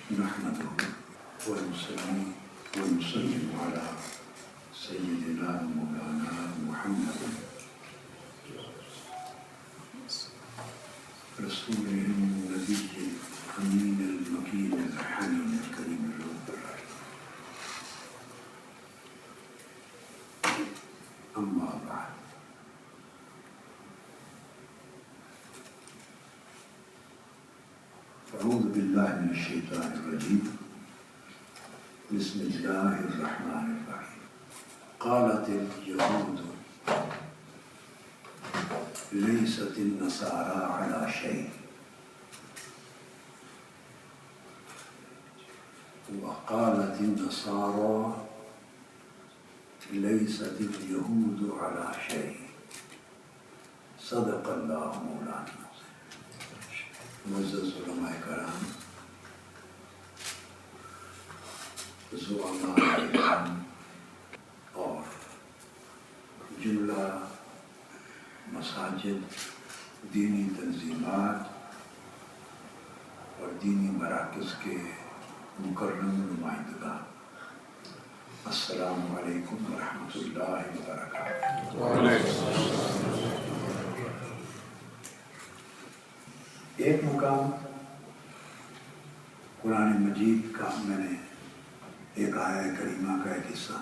نحمده ونصلي ونسلم على سيدنا مولانا محمد رسول النبي الأمين المكين الحنين الكريم الرب الرحيم. أما بعد، أعوذ بالله من الشيطان الرجيم. بسم الله الرحمن الرحيم. قالت اليهود ليست النصارى على شيء وقالت النصارى ليست اليهود على شيء. صدق اللہ مولانا. معزز علماء کرام، زعماء کرام اور جملہ مساجد، دینی تنظیمات اور دینی مراکز کے مکرم نمائندگان، السلام علیکم ورحمۃ اللہ وبرکاتہ. ایک مقام قرآن مجید کا میں نے ایک آیہ کریمہ کا ایک حصہ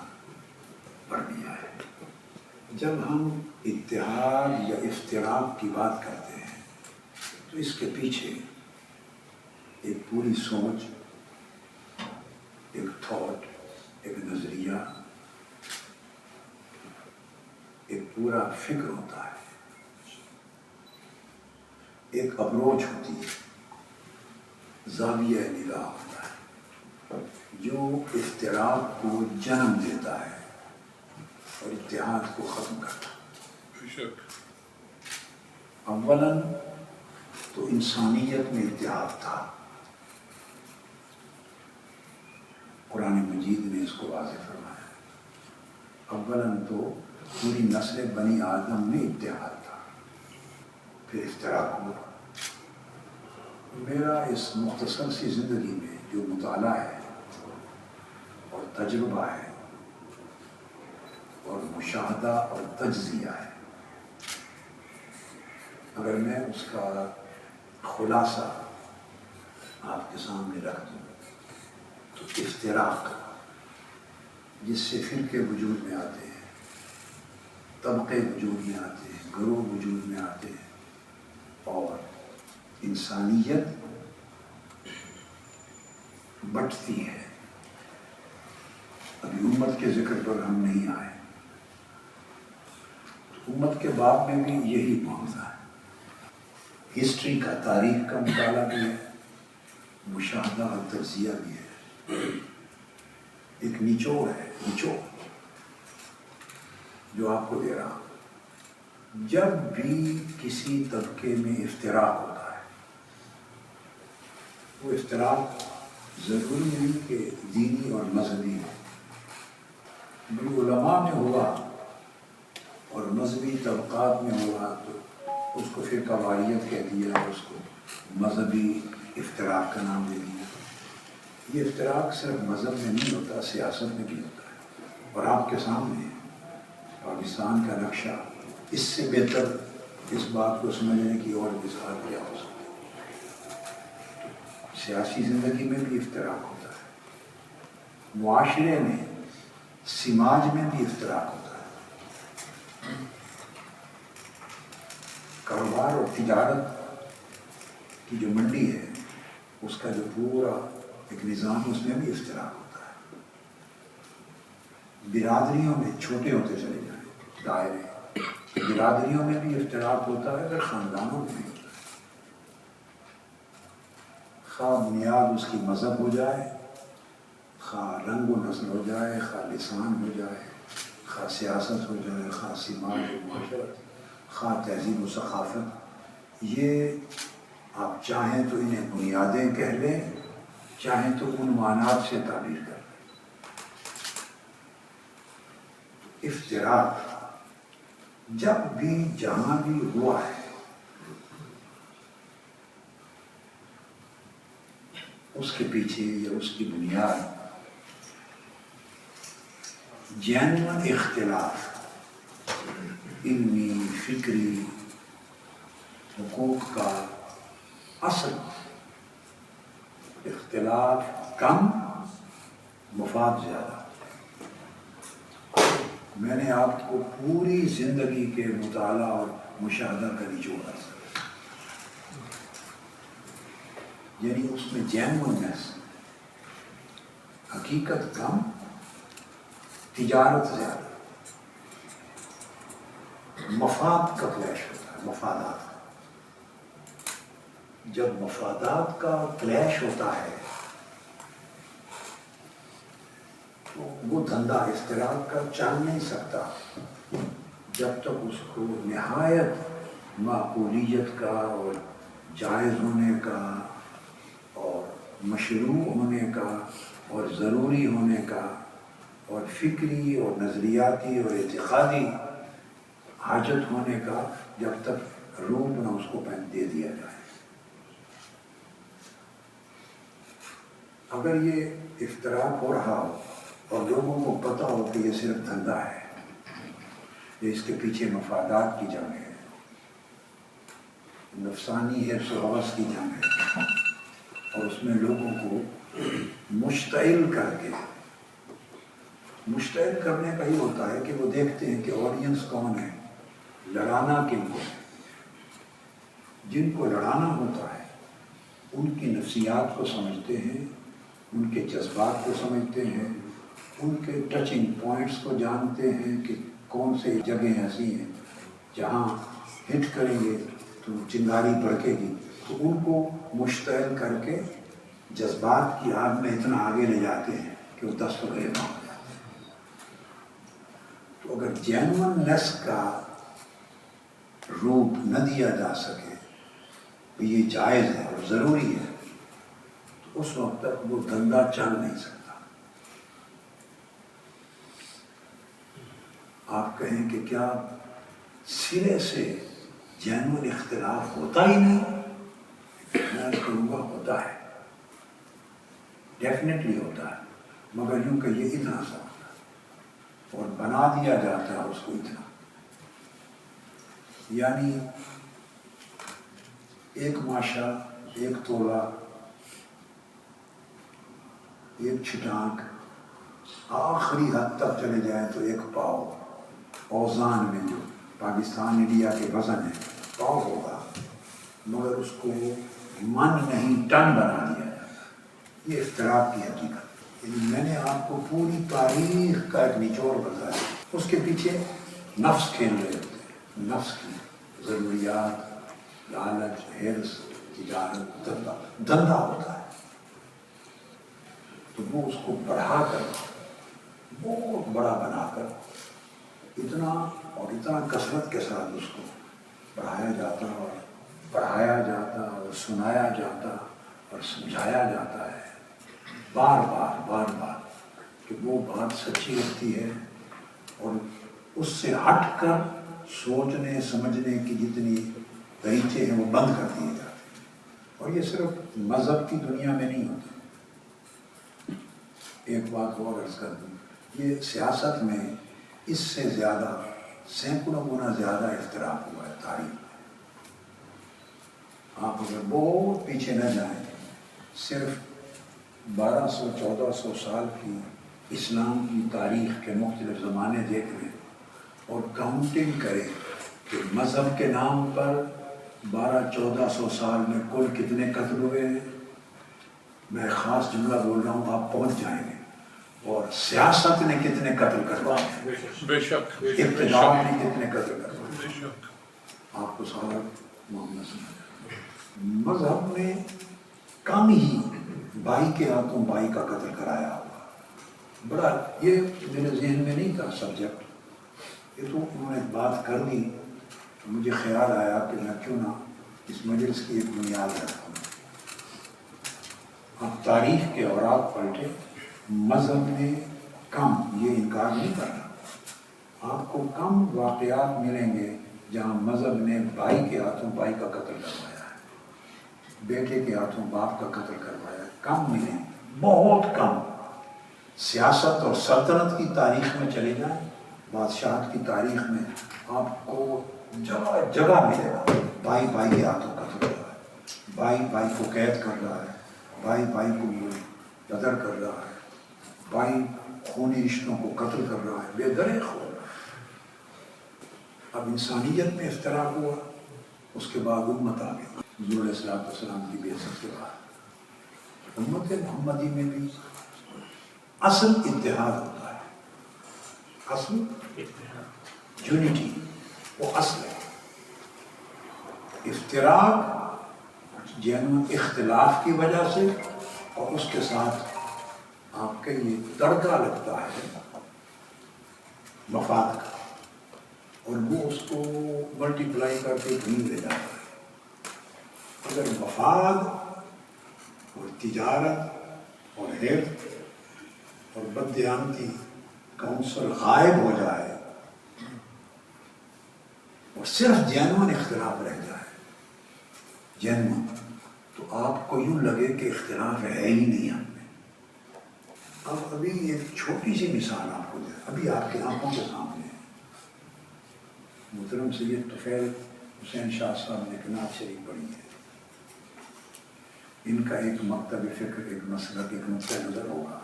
پڑھ دیا ہے. جب ہم اتحاد یا افتراق کی بات کرتے ہیں تو اس کے پیچھے ایک پوری سوچ، ایک تھاٹ، ایک نظریہ، ایک پورا فکر ہوتا ہے، ایک اپروچ ہوتی ہے، زاویہ نگاہ ہوتا ہے جو افتراق کو جنم دیتا ہے اور اتحاد کو ختم کرتا ہے. اولاً تو انسانیت میں اتحاد تھا. قرآن مجید نے اس کو واضح فرمایا. اولاً تو پوری نسل بنی آدم میں اتحاد تھا، پھر افتراق ہوا. میرا اس مختصر سی زندگی میں جو مطالعہ ہے اور تجربہ ہے اور مشاہدہ اور تجزیہ ہے، اگر میں اس کا خلاصہ آپ کے سامنے رکھ دوں تو افتراق، جس سے فرقے وجود میں آتے ہیں، طبقے وجود میں آتے ہیں، گروہ وجود میں آتے ہیں اور انسانیت بٹتی ہے. ابھی امت کے ذکر پر ہم نہیں آئے. امت کے باب میں بھی یہی معاملہ ہے. ہسٹری کا، تاریخ کا مطالعہ بھی ہے، مشاہدہ اور تجزیہ بھی ہے. ایک نچوڑ ہے، نچوڑ جو آپ کو دے رہا ہوں. جب بھی کسی طبقے میں افتراق ہوتا ہے، وہ افتراق ضروری نہیں کہ دینی اور مذہبی ہے. علماء میں ہوا اور مذہبی طبقات میں ہوا تو اس کو فرقہ واریت کہہ دیا، اس کو مذہبی افتراق کا نام دے دیا. یہ افتراق صرف مذہب میں نہیں ہوتا، سیاست میں بھی ہوتا ہے. اور آپ کے سامنے پاکستان کا نقشہ اس سے بہتر اس بات کو سمجھنے کی اور اظہار کیا ہو سکتا ہے. سیاسی زندگی میں بھی افتراق ہوتا ہے، معاشرے میں، سماج میں بھی افتراق ہوتا ہے. کاروبار اور تجارت کی جو منڈی ہے، اس کا جو پورا ایک نظام، اس میں بھی افتراق ہوتا ہے. برادریوں میں چھوٹے ہوتے چلے جائیں دائرے، برادریوں میں بھی افتراق ہوتا ہے، اگر خاندانوں میں بھی ہوتا ہے. خواہ بنیاد اس کی مذہب ہو جائے، خواہ رنگ و نسل ہو جائے، خواہ لسان ہو جائے، خواہ سیاست ہو جائے، خواہ سماج و معاشرت، خواہ تہذیب و ثقافت. یہ آپ چاہیں تو انہیں بنیادیں کہہ لیں، چاہیں تو عنوانات سے تعبیر کر لیں. افتراق جب بھی جہاں بھی ہوا ہے، اس کے پیچھے یا اس کی بنیاد جینون اختلاف، علمی فکری حقوق کا اصل اختلاف کم، مفاد زیادہ۔ میں نے آپ کو پوری زندگی کے مطالعہ اور مشاہدہ کا نچوڑ ہے، یعنی اس میں جینونیس، حقیقت کم، تجارت زیادہ، مفاد کا کلیش ہوتا ہے، مفادات کا۔ جب مفادات کا کلیش ہوتا ہے تو وہ دھندا اشتراک کا چل نہیں سکتا جب تک اس کو نہایت معقولیت کا اور جائز ہونے کا اور مشروع ہونے کا اور ضروری ہونے کا اور فکری اور نظریاتی اور اعتقادی حاجت ہونے کا جب تک روپ نہ اس کو دے دیا جائے۔ اگر یہ افتراق ہو رہا ہو اور لوگوں کو پتہ ہو کہ یہ صرف دھندا ہے، یہ اس کے پیچھے مفادات کی جنگ ہے، نفسانی حرص و ہوس کی جنگ ہے، اور اس میں لوگوں کو مشتعل کرنے کا یہ ہوتا ہے کہ وہ دیکھتے ہیں کہ آڈینس کون ہے، لڑانا کن کو ہے۔ جن کو لڑانا ہوتا ہے ان کی نفسیات کو سمجھتے ہیں، ان کے جذبات کو سمجھتے ہیں، ان کے ٹچنگ پوائنٹس کو جانتے ہیں کہ کون سے جگہیں ایسی ہیں جہاں ہٹ کریں گے تو چنگاری بڑھے گی، تو ان کو مشتعل کر کے جذبات کی آگ میں اتنا آگے لے جاتے ہیں کہ وہ دست و گریباں ہو جاتے ہیں۔ تو اگر جینونیس کا روپ نہ دیا جا سکے کہ یہ جائز ہے اور ضروری ہے، تو اس وقت تک وہ دھندا چل نہیں سکتا۔ آپ کہیں کہ کیا سرے سے جینون اختلاف ہوتا ہی نہیں؟ میں کہوں گا ہوتا ہے، ڈیفینیٹلی ہوتا ہے، مگر یوں کہ یہ اتنا سا ہوتا ہے اور بنا دیا جاتا ہے اس کو اتنا، یعنی ایک ماشا، ایک تولہ، ایک چھٹانک، آخری حد تک چلے جائیں تو ایک پاؤ، اوزان میں جو پاکستان انڈیا کے وزن ہے پاؤ ہوگا، مگر اس کو من نہیں ٹن بنا دیا جاتا۔ یہ افتراق کی حقیقت، یعنی میں نے آپ کو پوری تاریخ کا ایک نچوڑ بتایا، اس کے پیچھے نفس کھیل رہے ہوتے ہیں، نفس کی ضروریات، لالچ، حرص، تجارت، دھندا ہوتا ہے، تو وہ اس کو بڑھا کر بہت بڑا بنا کر اتنا اور اتنا کثرت کے ساتھ اس کو بڑھایا جاتا اور پڑھایا جاتا اور سنایا جاتا اور سمجھایا جاتا ہے بار بار کہ وہ بات سچی لگتی ہے، اور اس سے ہٹ کر سوچنے سمجھنے کی جتنی طریقے ہیں وہ بند کر دیے جاتے ہیں۔ اور یہ صرف مذہب کی دنیا میں نہیں ہوتا۔ ایک بات اور عرض کر دوں، یہ سیاست میں اس سے زیادہ سینکڑوں گنا زیادہ اختلاف ہوا ہے تاریخ میں۔ آپ اگر بہت پیچھے نہ جائیں، صرف 1200-1400 سال کی اسلام کی تاریخ کے مختلف زمانے دیکھ لیں اور کاؤنٹنگ کریں کہ مذہب کے نام پر 1200-1400 سال میں کل کتنے قتل ہوئے ہیں، میں خاص جملہ بول رہا ہوں، آپ پہنچ جائیں گے۔ اور سیاست نے کتنے قتل کروائے ہیں، بے شک، اقتدار نے کتنے قتل کروائے، آپ کو سارا معاملہ سمجھا۔ مذہب نے کم ہی بھائی کے ہاتھوں بھائی کا قتل کرایا ہوا، بڑا یہ میرے ذہن میں نہیں تھا سبجیکٹ، یہ تو انہوں نے بات کر دی، مجھے خیال آیا کہ میں کیوں نہ اس مجلس کی ایک بنیاد رکھوں۔ اب تاریخ کے اوراق پلٹے، مذہب نے کم، یہ انکار نہیں کر رہا، آپ کو کم واقعات ملیں گے جہاں مذہب نے بھائی کے ہاتھوں بھائی کا قتل کروایا ہے۔ بیٹے کے ہاتھوں باپ کا قتل کروایا، کم ملیں، بہت کم۔ سیاست اور سلطنت کی تاریخ میں چلے جائیں، بادشاہت کی تاریخ میں آپ کو جگہ جگہ ملے گا بھائی بھائی کے ہاتھوں قتل کر رہا ہے، بھائی بھائی کو قید کر رہا ہے، بھائی بھائی کو قدر کر رہا ہے، بھائی خونی رشتوں کو قتل کر رہا ہے، بے درے خون۔ اب انسانیت میں افتراق ہوا، اس کے بعد امت آ گئی۔ حضور علیہ السلام کی بعثت کے بعد امت محمدی میں بھی اصل اتحاد ہوتا ہے، اصل یونٹی وہ اصل ہے۔ افتراق جینو اختلاف کی وجہ سے، اور اس کے ساتھ آپ کے یہ تڑکا لگتا ہے مفاد کا، اور وہ اس کو ملٹی پلائی کر کے کہیں لے جاتا ہے۔ اگر مفاد اور تجارت اور حرف اور بددیانتی کا عنصر غائب ہو جائے اور صرف جینون اختلاف رہ جائے، جینون، تو آپ کو یوں لگے کہ اختلاف ہے ہی نہیں ہم میں۔ اب ابھی ایک چھوٹی سی مثال آپ کو دیں، ابھی آپ کی آنکھوں کے سامنے ہے، محترم سید طفیل حسین شاہ صاحب نے ایک نعت شریف پڑھی ہے، ان کا ایک مکتب فکر، ایک مسلک، ایک نقطہ نظر ہوگا،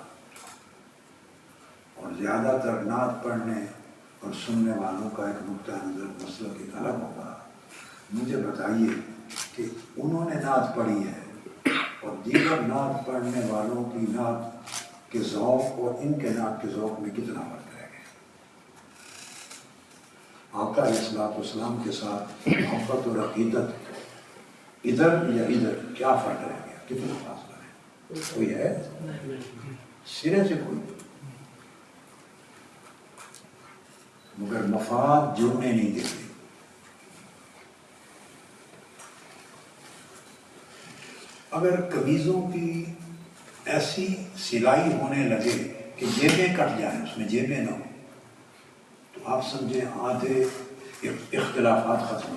اور زیادہ تر نعت پڑھنے اور سننے والوں کا ایک نقطہ نظر مسلک ایک الگ ہوگا۔ مجھے بتائیے کہ انہوں نے نعت پڑھی ہے اور دیگر نعت پڑھنے والوں کی نعت کے ذوق اور ان کے نعت کے ذوق میں کتنا فرق رہ گیا؟ آقا علیہ السلام کے ساتھ محبت اور عقیدت ادھر یا ادھر کیا فرق رہ گیا؟ کتنا فاصلہ ہے؟ کوئی ہے؟ سرے سے کوئی، مگر مفاد جڑنے نہیں دیتے۔ اگر قمیضوں کی ایسی سلائی ہونے لگے کہ جیبیں کٹ جائیں، اس میں جیبیں نہ ہوں، تو آپ سمجھیں آدھے اختلافات ختم ہو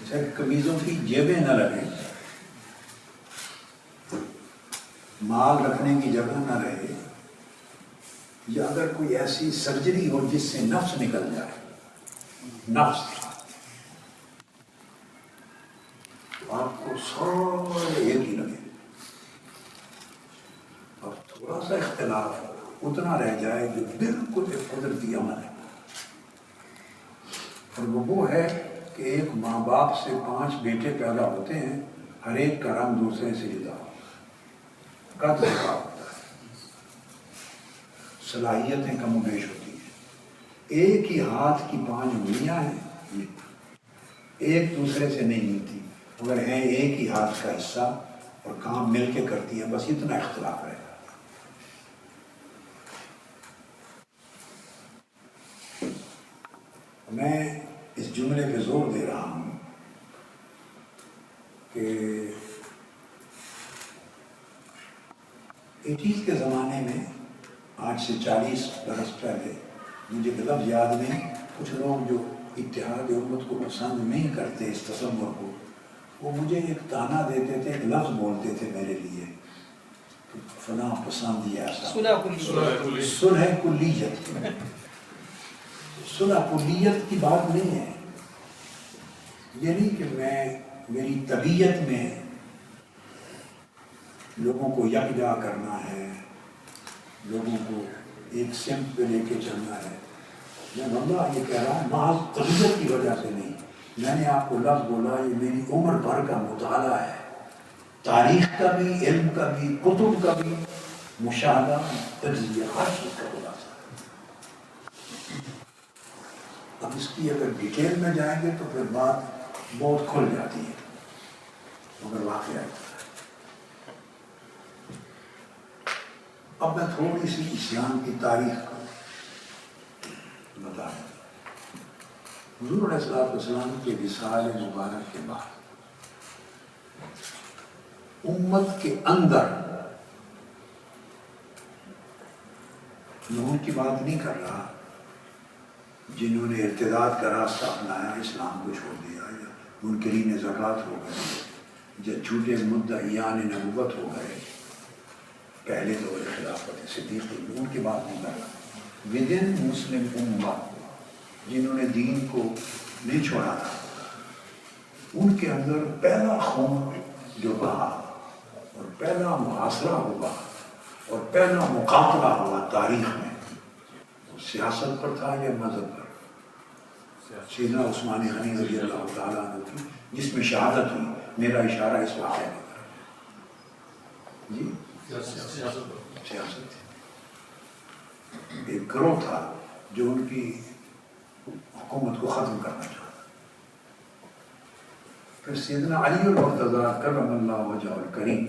جائیں۔ قمیضوں کی جیبیں نہ لگیں، مال رکھنے کی جگہ نہ رہے، یا اگر کوئی ایسی سرجری ہو جس سے نفس نکل جائے، نفس، تو آپ کو سارے ایک ہی لگے۔ اب تھوڑا سا اختلاف اتنا رہ جائے جو بالکل ایک قدرتی عمل ہے، اور وہ ہے کہ ایک ماں باپ سے 5 بیٹے پیدا ہوتے ہیں، ہر ایک کا رنگ دوسرے سے جدا ہوتا ہے، قد جدا ہوتا ہے، صلاحیتیں کم و بیش ہوتی ہیں، ایک ہی ہاتھ کی 5 انگلیاں ہیں، ایک دوسرے سے نہیں ملتی، مگر ہیں ایک ہی ہاتھ کا حصہ اور کام مل کے کرتی ہیں، بس اتنا اختلاف رہے گا۔ میں اس جملے پہ زور دے رہا ہوں کہ 80s کے زمانے میں، آج سے 40 برس پہلے، مجھے لفظ یاد نہیں، کچھ لوگ جو اتحاد امت کو پسند نہیں کرتے، اس تصور کو، وہ مجھے ایک تانا دیتے تھے، ایک لفظ بولتے تھے میرے لیے، فلاں پسند ہی ایسا، صلح کلیت۔ صلح کلیت کی بات نہیں ہے، یہ نہیں کہ میری طبیعت میں لوگوں کو یکجا کرنا ہے، لوگوں کو ایک سمت پہ لے کے چلنا ہے۔ میں واللہ یہ کہہ رہا ہوں محض طبیعت کی وجہ سے نہیں، میں نے آپ کو لفظ بولا، یہ میری عمر بھر کا مطالعہ ہے، تاریخ کا بھی، علم کا بھی، کتب کا بھی، مشاہدہ، تجزیہ، ہر چیز کا خلاصہ۔ اب اس کی اگر ڈیٹیل میں جائیں گے تو پھر بات بہت کھل جاتی ہے، مگر واقعہ ہے۔ اب میں تھوڑی سی اسلام کی تاریخ کو بتا دوں۔ حضور علیہ السلام کے وصال مبارک کے بعد امت کے اندر، لوگوں کی بات نہیں کر رہا جنہوں نے ارتداد کا راستہ اپنایا، اسلام کو چھوڑ دیا، یا منکرین زکوٰۃ ہو گئے، جب جھوٹے مدعیان نبوت ہو گئے پہلے دور خلافت صدیق، ان کے بعد نہیں کرا ود ان مسلم امہ جنہوں نے دین کو نہیں چھوڑا تھا، ان کے اندر پہلا خون جو بہا اور پہلا محاصرہ ہوا اور پہلا مقابلہ ہوا تاریخ میں، وہ سیاست پر تھا یا مذہب پر؟ سیدنا عثمان غنی رضی اللہ تعالیٰ عنہ کی، جس میں شہادت ہوئی، میرا اشارہ اس واقعے میں جی سیاست تھی۔ ایک گروہ تھا جو ان کی حکومت کو ختم کرنا چاہتا۔ پھر سیدنا علی المرتضیٰ کرم اللہ وجہہ الکریم،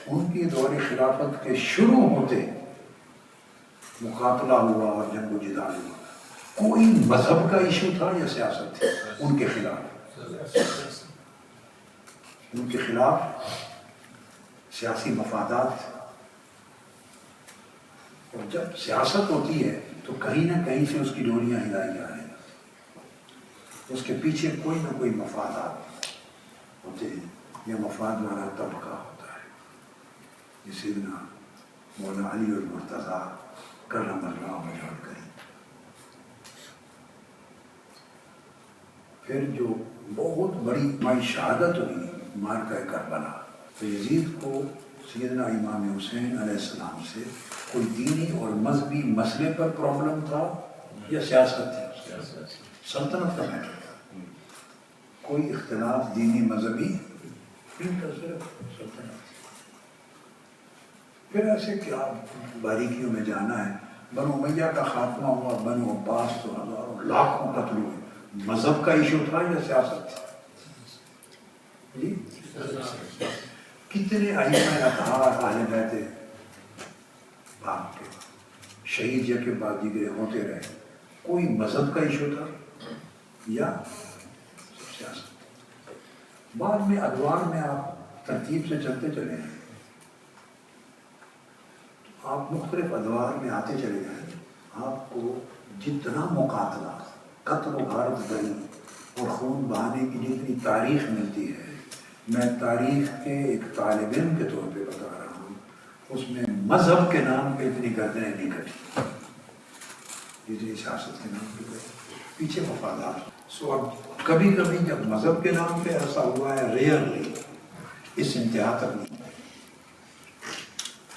ان کی دور خلافت کے شروع ہوتے مقابلہ ہوا اور جنگ و جدال ہوا۔ کوئی مذہب کا ایشو تھا یا سیاست تھی ان کے خلاف؟ ان کے خلاف سیاسی مفادات، اور جب سیاست ہوتی ہے تو کہیں نہ کہیں سے اس کی ڈوریاں ہلائی جا رہی ہیں، اس کے پیچھے کوئی نہ کوئی مفادات ہوتے ہیں یا مفاد والا طبقہ ہوتا ہے۔ یہ سیدنا مولانا علی المرتضیٰ کرم اللہ وجہہ الکریم۔ پھر جو بہت بڑی مائی شہادت ہوئی معرکہ کربلا، تو یزید کو سیدنا امام حسین علیہ السلام سے کوئی دینی اور مذہبی مسئلے پر پرابلم تھا یا سیاست تھی؟ سلطنت کا میٹر تھا، کوئی اختلاف دینی مذہبی نہیں تھا، صرف سلطنت تھی۔ پھر ایسے کیا باریکیوں میں جانا ہے، بنو امیہ کا خاتمہ ہوا، بنو عباس تو ہزاروں لاکھوں قتل ہوئے، مذہب کا ایشو تھا یا سیاست تھی؟ جی کتنے ائمہ اطہار اہل بیت پاک کے شہید یا کے بعد دیگرے ہوتے رہے، کوئی مذہب کا ایشو تھا یا سیاست؟ بعد میں ادوار میں آپ ترتیب سے چلتے چلے ہیں، آپ مختلف ادوار میں آتے چلے جائیں، آپ کو جتنا مقاتلہ، قتل و غارت زنی اور خون بہانے کی جتنی تاریخ ملتی ہے، میں تاریخ کے ایک طالب علم کے طور پہ بتا رہا ہوں، اس میں مذہب کے نام پہ اتنی گردنیں نہیں کٹی جتنی سیاست کے نام پہ پیچھے مفادات۔ سو اب کبھی کبھی جب مذہب کے نام پہ ایسا ہوا ہے، ریئرلی، اس انتہا تک نہیں،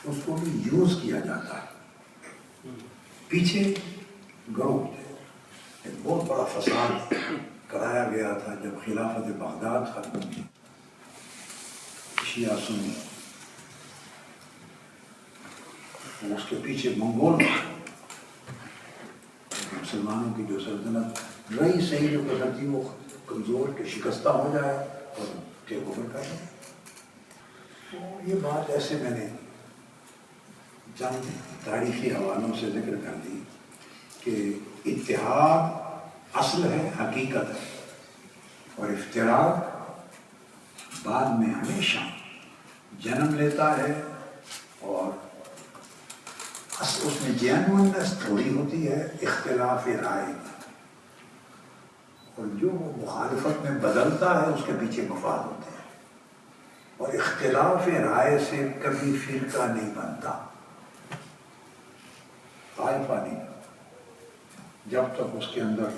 اس کو بھی یوز کیا جاتا ہے۔ پیچھے گروہ تھے، ایک بہت بڑا فساد کرایا گیا تھا جب خلافت بغداد ختم ہوئی، شیعہ سنی، اس کے پیچھے منگول مسلمانوں کی جو سلطنت رہی صحیح جو کرتی وہ کمزور کے شکستہ ہو جائے اور ٹیک اوور کر لیں۔ تو یہ بات ایسے میں نے چند تاریخی حوالوں سے ذکر کر دی کہ اتحاد اصل ہے، حقیقت ہے، اور افتراق بعد میں ہمیشہ جنم لیتا ہے، اور اس میں جینوئنس تھوڑی ہوتی ہے اختلاف رائے، اور جو وہ مخالفت میں بدلتا ہے اس کے پیچھے مفاد ہوتے ہیں، اور اختلاف رائے سے کبھی فرقہ نہیں بنتا، طائفہ نہیں بنتا، جب تک اس کے اندر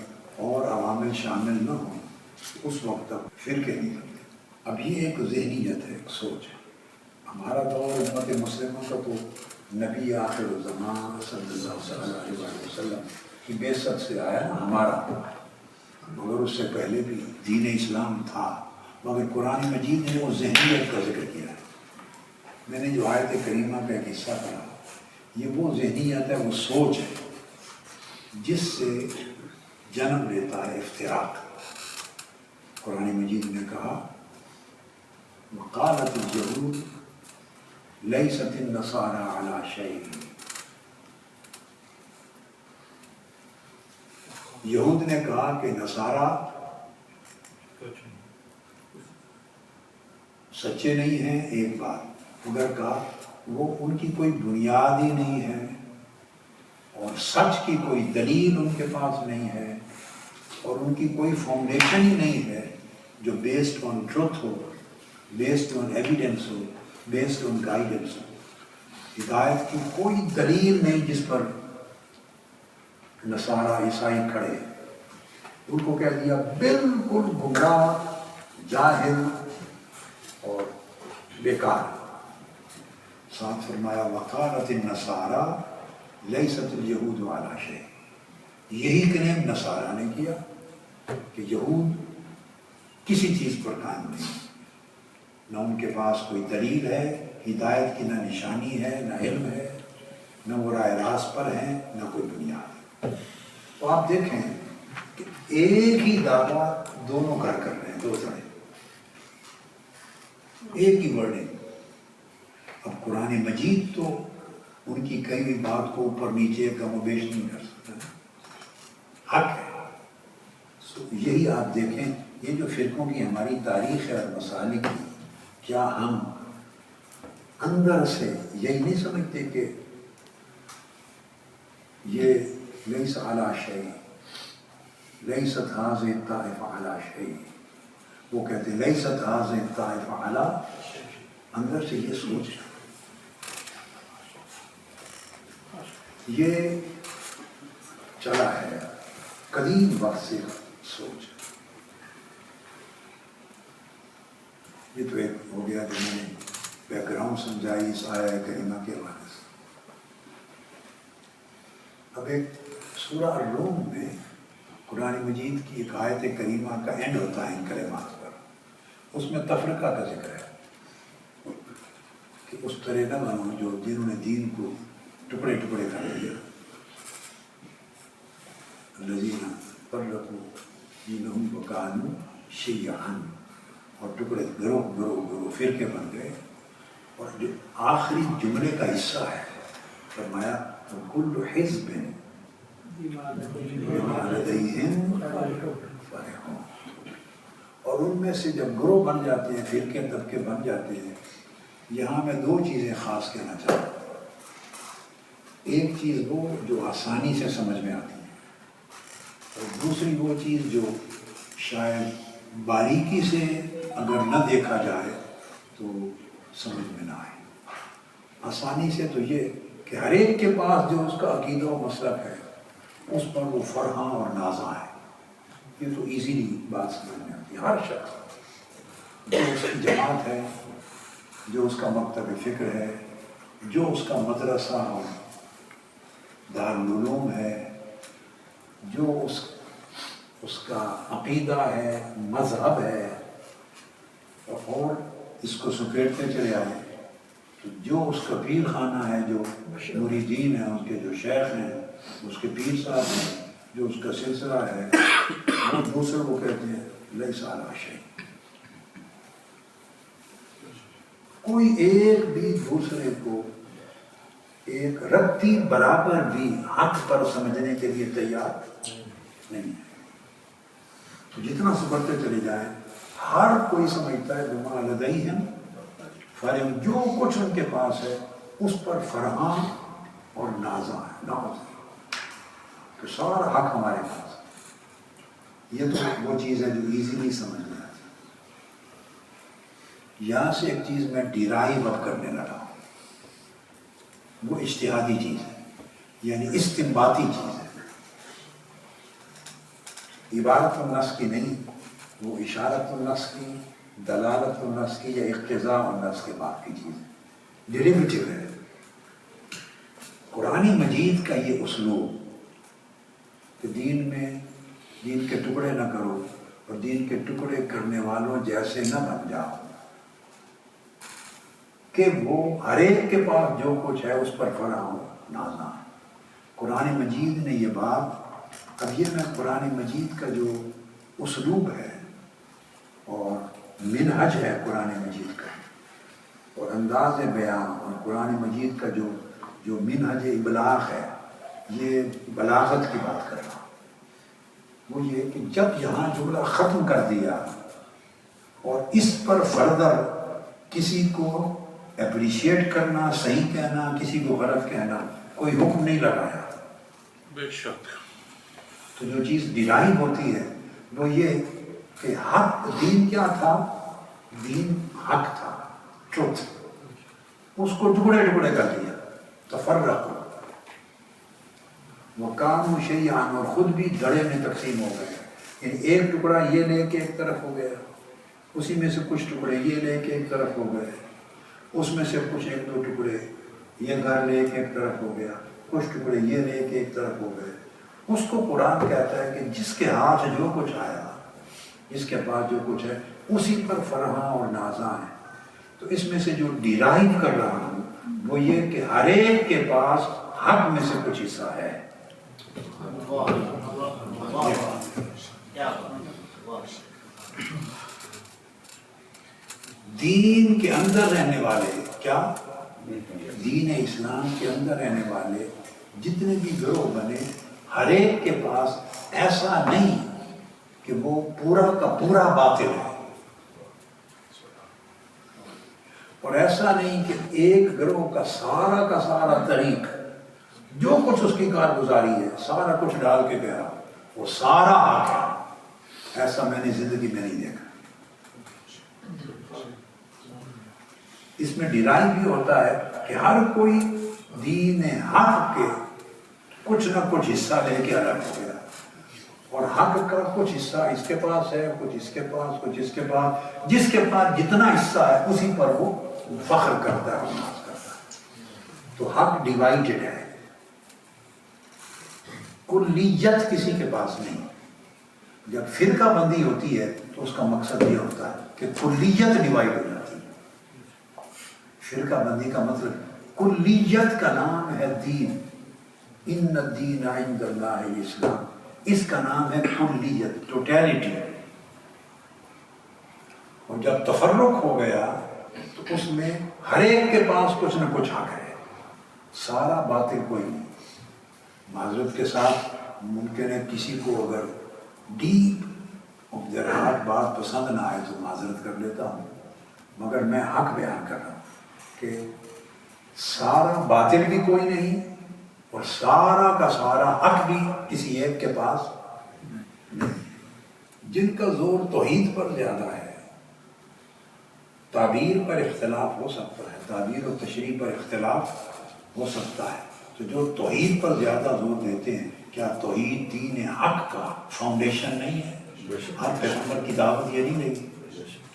اور عوامل شامل نہ ہوں اس وقت تک فرقے نہیں بنتے۔ اب یہ ایک ذہنیت ہے، ایک سوچ ہے۔ ہمارا دور امت مسلموں کا تو نبی آخر الزمان صلی اللہ علیہ وسلم کی بعثت سے آیا نا ہمارا، مگر اس سے پہلے بھی دین اسلام تھا، مگر قرآن مجید نے وہ ذہنیت کا ذکر کیا ہے۔ میں نے جو آیت کریمہ کا ایک حصہ پڑھا، یہ وہ ذہنیت ہے، وہ سوچ ہے جس سے جنم لیتا ہے افتراق۔ قرآن مجید نے کہا وقالت اليہود لیست النصارى علی شیء، یہود نے کہا کہ نصارہ سچے نہیں ہیں، ایک بات، مگر کہا وہ ان کی کوئی بنیاد ہی نہیں ہے، اور سچ کی کوئی دلیل ان کے پاس نہیں ہے، اور ان کی کوئی فاؤنڈیشن ہی نہیں ہے جو بیسڈ آن ٹروتھ ہو، بیسڈ آن ایویڈنس ہو، بیسڈ آن گائیڈنس ہو. ہدایت کی کوئی دلیل نہیں جس پر نصارہ عیسائی کھڑے. ان کو کہہ دیا بالکل گمراہ، جاہل اور بیکار. ساتھ فرمایا وقالت النصارى لیست الیہود علی شیء. یہی کلیم نصارہ نے کیا کہ یہود کسی چیز پر قائم نہیں، نہ ان کے پاس کوئی دلیل ہے ہدایت کی، نہ نشانی ہے، نہ علم ہے، نہ وہ راہ راست پر ہیں، نہ کوئی بنیاد ہے. تو آپ دیکھیں کہ ایک ہی دعویٰ دونوں گھر کر رہے ہیں، دو جنے، ایک ہی ورڈنگ. اب قرآن مجید تو ان کی کئی بھی بات کو اوپر نیچے کم و بیش نہیں کر سکتا، حق ہے. یہی آپ دیکھیں یہ جو فرقوں کی ہماری تاریخ ہے اور مسالک کی، کیا ہم اندر سے یہی نہیں سمجھتے کہ یہ لیس علی شیء، لیست هذه الطائفة علی شیء، وہ کہتے ہیں لیست هذه الطائفة علی شیء. اندر سے یہ سوچ ہے، یہ چلا ہے قدیم وقت سے سوچ. یہ تو ایک ہو گیا جو میں نے بیک گراؤنڈ سمجھائی اس آیہ کریمہ کے حوالے سے. اب ایک سورہ الروم میں قرآن مجید کی ایک آیت کریمہ کا اینڈ ہوتا ہے ان کلمات پر، اس میں تفرقہ کا ذکر ہے کہ اس طرح نہ بنو جو جنہوں نے دین کو ٹکڑے ٹکڑے کر دیا. الذین فرقوا دینہم وکانوا شیعاً، اور ٹکڑے گروہ فرقے بن گئے. اور جو آخری جملے کا حصہ ہے فرمایا کل حزب بما لدیہم فرحون. اور ان میں سے جب گروہ بن جاتے ہیں، فرقے طبقے بن جاتے ہیں، یہاں میں دو چیزیں خاص کہنا چاہتا ہوں. ایک چیز وہ جو آسانی سے سمجھ میں آتی ہے، اور دوسری وہ چیز جو شاید باریکی سے اگر نہ دیکھا جائے تو سمجھ میں نہ آئے. آسانی سے تو یہ کہ ہر ایک کے پاس جو اس کا عقیدہ و مسلک ہے اس پر وہ فرحاں اور نازاں ہے. یہ تو ایزیلی بات سمجھ میں آتی ہے. ہر شخص جو اس کی جماعت ہے، جو اس کا مکتب فکر ہے، جو اس کا مدرسہ اور دارالعلوم ہے، جو اس کا عقیدہ ہے، مذہب ہے، اور اس کو سکیڑتے چلے آئے، تو جو اس کا پیر خانہ ہے، جو مریدین ہیں، اس کے جو شیخ ہیں، اس کے پیر صاحب ہیں، جو اس کا سلسلہ ہے، وہ دوسرے کو کہتے ہیں لیس علی شیء. کوئی ایک بھی دوسرے کو ایک رتی برابر بھی حق پر سمجھنے کے لیے تیار نہیں ہے. تو جتنا سمجھتے چلے جائیں، ہر کوئی سمجھتا ہے بما لدیہم فرحون، جو کچھ ان کے پاس ہے اس پر فرحاں اور نازاں ہے. ناز تو سارا حق ہمارے پاس ہے. یہ تو وہ چیز ہے جو ایزیلی سمجھ میں آتی ہے. یہاں سے ایک چیز میں ڈیرائیو اب کرنے لگا ہوں، وہ اجتہادی چیز ہے، یعنی استنباطی چیز ہے. عبارت النص کی نہیں، وہ اشارت النص کی، دلالت النص کی یا اقتضاء النص کے بعد کی چیز ہے، ڈیریویٹو ہے. قرآن مجید کا یہ اسلوب کہ دین میں دین کے ٹکڑے نہ کرو اور دین کے ٹکڑے کرنے والوں جیسے نہ بن جاؤ، کہ وہ ہر ایک کے پاس جو کچھ ہے اس پر فرحاں نازاں. قرآن مجید نے یہ بات، اب یہ میں قرآن مجید کا جو اسلوب ہے اور منہج ہے قرآن مجید کا، اور انداز بیان، اور قرآن مجید کا جو منہج ابلاغ ہے، یہ بلاغت کی بات کر رہا ہوں. وہ یہ کہ جب یہاں جملہ ختم کر دیا اور اس پر فردر کسی کو اپریشیٹ کرنا، صحیح کہنا، کسی کو غلط کہنا، کوئی حکم نہیں لگایا، بے شک. تو جو چیز ڈیرائیو ہوتی ہے وہ یہ کہ حق دین کیا تھا؟ دین حق تھا، ٹروتھ، اس کو ٹکڑے ٹکڑے کر دیا، تفرق وکانوا شیعا، اور خود بھی دھڑے میں تقسیم ہو گئے، یعنی ایک ٹکڑا یہ لے کے ایک طرف ہو گیا، اسی میں سے کچھ ٹکڑے یہ لے کے ایک طرف ہو گئے، اس میں سے کچھ ایک دو ٹکڑے یہ گھر لے کے ایک طرف ہو گیا، کچھ ٹکڑے یہ لے کے ایک طرف ہو گئے۔ اس کو قرآن کہتا ہے کہ جس کے ہاتھ جو کچھ آیا، جس کے پاس جو کچھ ہے اسی پر فرحاں اور نازاں ہے۔ تو اس میں سے جو ڈیرائیو کر رہا ہوں وہ یہ کہ ہر ایک کے پاس حق میں سے کچھ حصہ ہے۔ دین کے اندر رہنے والے، کیا دین اسلام کے اندر رہنے والے جتنے بھی گروہ بنے، ہر ایک کے پاس ایسا نہیں کہ وہ پورا کا پورا باطل ہے، اور ایسا نہیں کہ ایک گروہ کا سارا طریق جو کچھ اس کی کارگزاری ہے سارا کچھ ڈال کے گیا وہ سارا حق ہے۔ ایسا میں نے زندگی میں نہیں دیکھا۔ اس میں ڈیرائیو بھی ہوتا ہے کہ ہر کوئی دین حق کے کچھ نہ کچھ حصہ لے کے الگ ہو گیا، اور حق کا کچھ حصہ اس کے پاس ہے، کچھ اس کے پاس، کچھ اس کے پاس، جس کے پاس جتنا حصہ ہے اسی پر وہ فخر کرتا ہے، ناز کرتا ہے۔ تو حق ڈیوائیڈڈ ہے، کلیت کسی کے پاس نہیں۔ جب فرقہ بندی ہوتی ہے تو اس کا مقصد یہ ہوتا ہے کہ کلیت ڈیوائیڈ ہو جاتی ہے۔ فرقہ بندی کا مطلب کلیت کا نام ہے دین، ان الدین عند اللہ الاسلام، اس کا نام ہے کلیت، ٹوٹیلٹی۔ اور جب تفرق ہو گیا تو اس میں ہر ایک کے پاس کچھ نہ کچھ حق ہے، سارا باطل کوئی نہیں۔ معذرت کے ساتھ ممکن ہے کسی کو اگر ڈیپ بات پسند نہ آئے تو معذرت کر لیتا ہوں، مگر میں حق بیان کر رہا ہوں کہ سارا باطل بھی کوئی نہیں اور سارا کا سارا حق بھی کسی ایک کے پاس نہیں۔ جن کا زور توحید پر زیادہ ہے، تعبیر پر اختلاف ہو سکتا ہے، تعبیر و تشریح پر اختلاف ہو سکتا ہے، تو جو توحید پر زیادہ زور دیتے ہیں، کیا توحید دین حق کا فاؤنڈیشن نہیں ہے؟ ہر پیغمبر کی دعوت یہ نہیں رہی،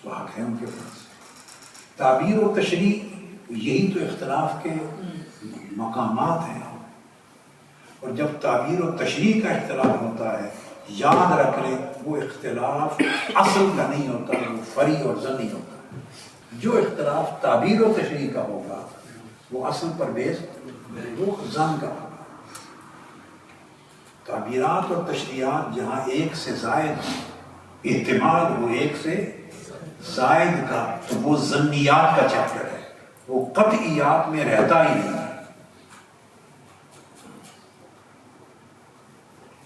تو حق ہے ان کے پاس۔ تعبیر و تشریح یہی تو اختلاف کے مقامات ہیں، اور جب تعبیر و تشریح کا اختلاف ہوتا ہے یاد رکھ لیں وہ اختلاف اصل کا نہیں ہوتا، وہ فری اور ظنی ہوتا ہے۔ جو اختلاف تعبیر و تشریح کا ہوگا وہ اصل پر بیس، وہ ظن کا ہوگا۔ تعبیرات اور تشریحات جہاں ایک سے زائد احتمال ہو، ایک سے زائد کا، تو وہ ظنیات کا چیپٹر ہے، وہ قطعیات میں رہتا ہی نہیں ہے۔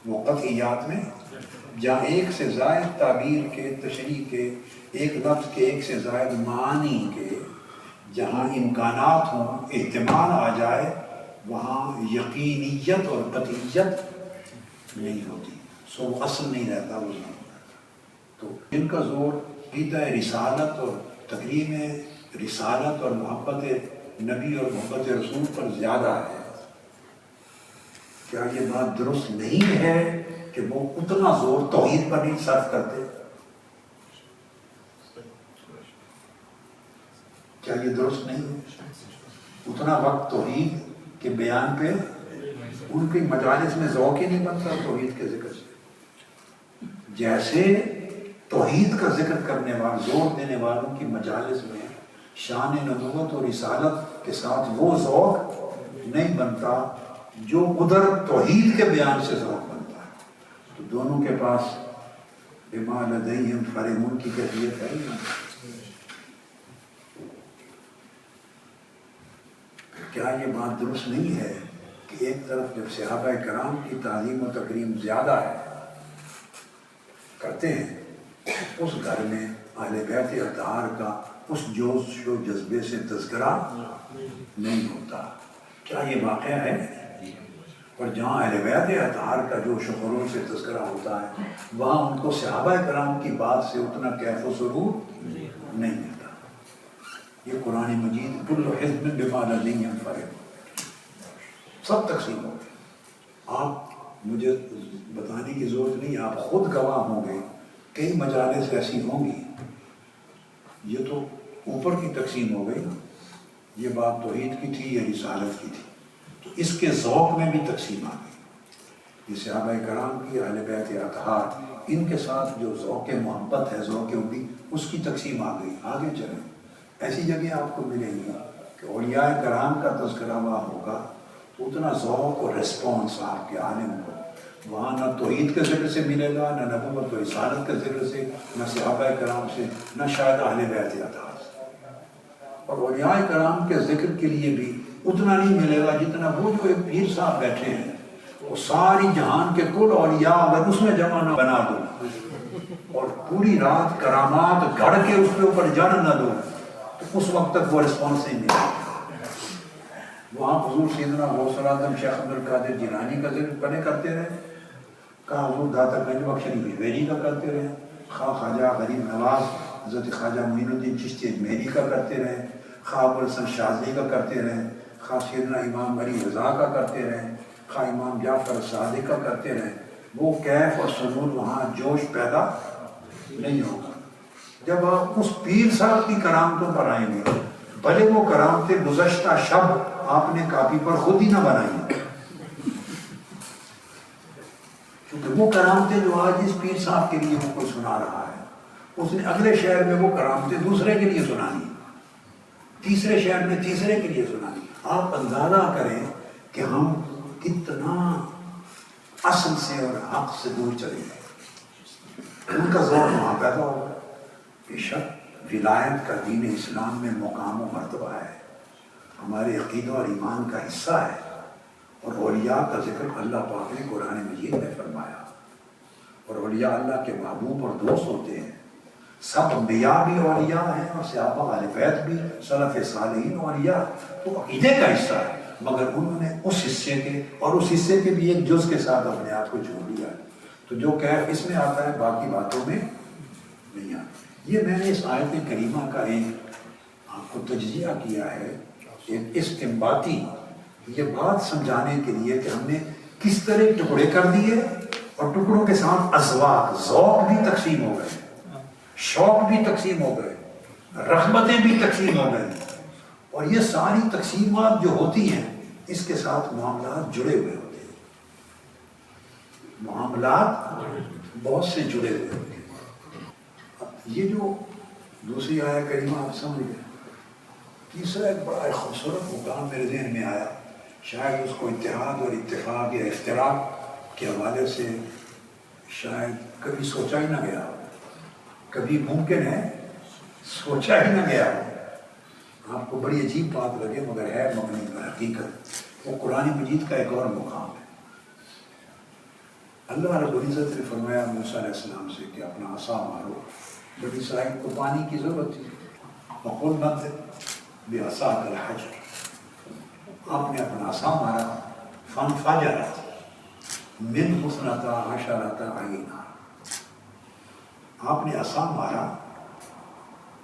وہ قطعیات میں جہاں ایک سے زائد تعبیر کے، تشریح کے، ایک لفظ کے ایک سے زائد معنی کے جہاں امکانات ہوں، احتمال آ جائے، وہاں یقینیت اور قطعیت نہیں ہوتی، سو وہ اصل نہیں رہتا، وہ ظن رہتا۔ تو جن کا زور عقیدہ رسالت اور تقریم رسالت اور محبت نبی اور محبت رسول پر زیادہ ہے، کیا یہ بات درست نہیں ہے کہ وہ اتنا زور توحید پر نہیں صرف کرتے؟ کیا یہ درست نہیں ہے؟ اتنا وقت توحید کے بیان پہ ان کی مجالس میں ذوق ہی نہیں بنتا توحید کے ذکر سے۔ جیسے توحید کا ذکر کرنے والے، زور دینے والوں کی مجالس میں شان نبوت اور رسالت کے ساتھ وہ ذوق نہیں بنتا جو ادھر توحید کے بیان سے ذوق بنتا ہے۔ تو دونوں کے پاس بما لدیہم فرحون کی کیفیت ہے ہی۔ کیا یہ بات درست نہیں ہے کہ ایک طرف جب صحابہ کرام کی تعظیم و تکریم زیادہ ہے کرتے ہیں، اس گھر میں اہل بیت اطہار کا اس جوش و جذبے سے تذکرہ نہیں ہوتا؟ کیا یہ واقعہ ہے؟ اور جہاں اہل بیت اطہار کا جو شخوروں سے تذکرہ ہوتا ہے وہاں ان کو صحابہ کرام کی بات سے اتنا کیف و سرور نہیں ملتا. یہ قرآن مجید کل حزب بما لدیہم فرحون سب تقسیم ہو گئے. آپ مجھے بتانے کی ضرورت نہیں، آپ خود گواہ ہوں گے. کئی مجالس ایسی ہوں گی. یہ تو اوپر کی تقسیم ہو گئی، یہ بات توحید کی تھی یا رسالت کی تھی. تو اس کے ذوق میں بھی تقسیم آ گئی. یہ صحابہ کرام کی اہل بیت اطہار ان کے ساتھ جو ذوق محبت ہے، ذوق امید، اس کی تقسیم آ گئی. آگے چلیں، ایسی جگہ آپ کو ملیں گی کہ اولیاء کرام کا تذکرہ وہاں ہوگا تو اتنا ذوق اور ریسپانس آپ کے عالم کو وہاں نہ توحید کے ذکر سے ملے گا، نہ نبوت و رسالت کے ذکر سے، نہ صحابہ کرام سے، نہ شاید اہل بیت اطہار سے. اور اولیاء کرام کے ذکر کے لیے بھی اتنا نہیں ملے گا جتنا وہ جو ایک پیر صاحب بیٹھے ہیں، وہ ساری جہان کے کل اولیاء اگر اس میں جمع نہ بنا دو اور پوری رات کرامات گھڑ کے اس کے اوپر جڑ نہ دو تو اس وقت تک وہ رسپانس نہیں ملے گا. وہاں حضور سیدنا غوث الاعظم شیخ عبد القادر جیلانی کا ذکر پڑھے کرتے رہے، کہا حضور داتا گنج بخش شریف ویری کا کرتے رہے، خواجہ غریب نواز حضرت خواجہ معین الدین چشتی اجمیری کا کرتے رہے، خواہ ابو الحسن شاذلی کا کرتے رہے، خواہ سیدنا امام علی رضا کا کرتے رہے، خواہ امام جعفر صادق کا کرتے رہے. وہ کیف اور سرور وہاں جوش پیدا نہیں ہوگا. جب آپ اس پیر صاحب کی کرامتوں پر آئیں گے، بھلے وہ کرامتیں گزشتہ شب آپ نے کاپی پر خود ہی نہ بنائی، کیونکہ وہ کرامتیں جو آج اس پیر صاحب کے لیے وہ کوئی سنا رہا ہے، اس نے اگلے شہر میں وہ کرامتیں دوسرے کے لیے سنانی، تیسرے شہر میں تیسرے کے لیے سنانی. آپ اندازہ کریں کہ ہم کتنا اصل سے اور حق سے دور چلے گئے. ان کا ذوق وہاں پیدا ہوگا. بے شک ولایت کا دین اسلام میں مقام و مرتبہ ہے، ہمارے عقیدہ اور ایمان کا حصہ ہے. اور اولیاء کا ذکر اللہ پاک نے قرآن مجید میں فرمایا. اور اولیاء اللہ کے محبوب اور دوست ہوتے ہیں. سب انبیاء بھی اولیاء ہیں اور صحابہ اہل بیت بھی، سلف صالحین اولیاء تو عقیدے کا حصہ ہے، مگر انہوں نے اس حصے کے اور اس حصے کے بھی ایک جز کے ساتھ اپنے آپ کو جوڑ لیا. تو جو کیف اس میں آتا ہے باقی باتوں میں نہیں آتا. یہ میں نے اس آیت کریمہ کا ایک آپ کو تجزیہ کیا ہے، ایک استنباطی، یہ بات سمجھانے کے لیے کہ ہم نے کس طرح ٹکڑے کر دیے اور ٹکڑوں کے ساتھ اذواق، ذوق بھی تقسیم ہو گئے، شوق بھی تقسیم ہو گئے، رغبتیں بھی تقسیم ہو گئے. اور یہ ساری تقسیمات جو ہوتی ہیں اس کے ساتھ معاملات جڑے ہوئے ہوتے ہیں، معاملات بہت سے جڑے ہوئے ہوتے ہیں. اب یہ جو دوسری آیت کریمہ آپ سمجھ گئے. تیسرا ایک بڑا خوبصورت مقام میرے ذہن میں آیا، شاید اس کو اتحاد اور اتفاق یا افتراق کے حوالے سے شاید کبھی سوچا ہی نہ گیا ہو، کبھی ممکن ہے سوچا ہی نہ گیا ہو. آپ کو بڑی عجیب بات لگے مگر ہے مبنی پر حقیقت. وہ قرآن مجید کا ایک اور مقام ہے. اللہ رب العزت نے فرمایا موسیٰ علیہ السلام سے کہ اپنا عصا مارو. بنی اسرائیل کو پانی کی ضرورت تھی، وقل نضرب بعصاک الحجر. آپ نے اپنا عصا مارا، فانفجرت منہ اثنتا عشرۃ عینا. آپ نے عصا مارا.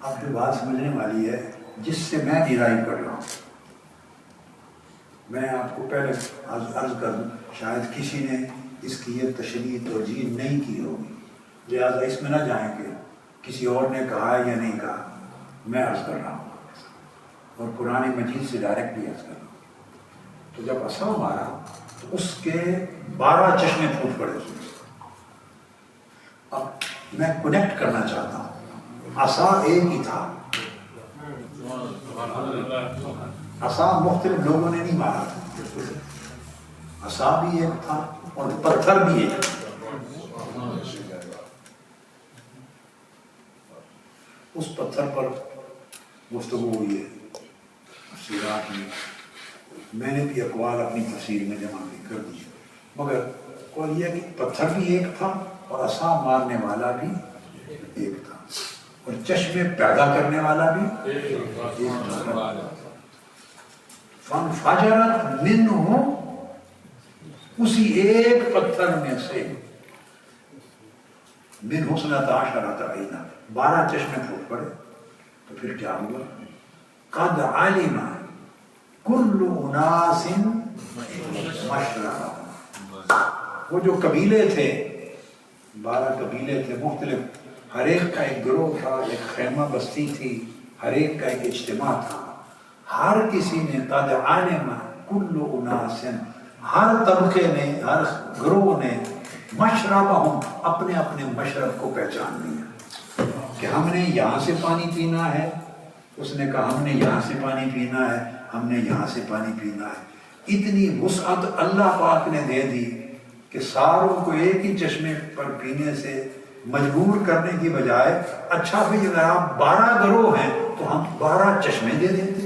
اب جو بات سمجھنے والی ہے جس سے میں ڈیرائیو کر رہا ہوں، میں آپ کو پہلے عرض کر دوں، شاید کسی نے اس کی یہ تشریح توجیہ نہیں کی ہوگی، لہٰذا اس میں نہ جائیں کہ کسی اور نے کہا ہے یا نہیں کہا. میں عرض کر رہا ہوں اور قرآن مجید سے ڈائریکٹ بھی عرض کر رہا ہوں. تو جب عصا مارا تو اس کے 12 چشمے پھوٹ پڑے اس میں. اب میں کنیکٹ کرنا چاہتا ہوں، عصا ایک ہی تھا، عصا مختلف لوگوں نے نہیں مارا تھا. عصا بھی ایک تھا اور پتھر بھی ایک تھا. اس پتھر پر گفتگو ہوئی ہے تفسیرات میں. میں نے بھی اقوال اپنی تفسیر میں جمع کر دی، مگر قول یہ کہ پتھر بھی ایک تھا اور عصا مارنے والا بھی ایک تھا اور چشمے پیدا کرنے والا بھی ایک تھا. فانفجرت منہ اسی ایک پتھر میں سے من حسنۃ عشرۃ عینا 12 چشمے پھوٹ پڑے. تو پھر کیا ہوا؟ قد علم کل اناس مشربہم. وہ جو قبیلے تھے 12 قبیلے تھے مختلف، ہر ایک کا ایک گروہ تھا، ایک خیمہ بستی تھی، ہر ایک کا ایک اجتماع تھا. ہر کسی نے قد علم کل اناس، ہر طبقے نے، ہر گروہ نے مشربہم اپنے اپنے مشرب کو پہچان لیا کہ ہم نے یہاں سے پانی پینا ہے. اس نے کہا ہم نے یہاں سے پانی پینا ہے، ہم نے یہاں سے پانی پینا ہے. اتنی وسعت اللہ پاک نے دے دی کہ ساروں کو ایک ہی چشمے پر پینے سے مجبور کرنے کی بجائے اچھا بھی اگر آپ 12 گروہ ہیں تو ہم 12 چشمے دے دیتے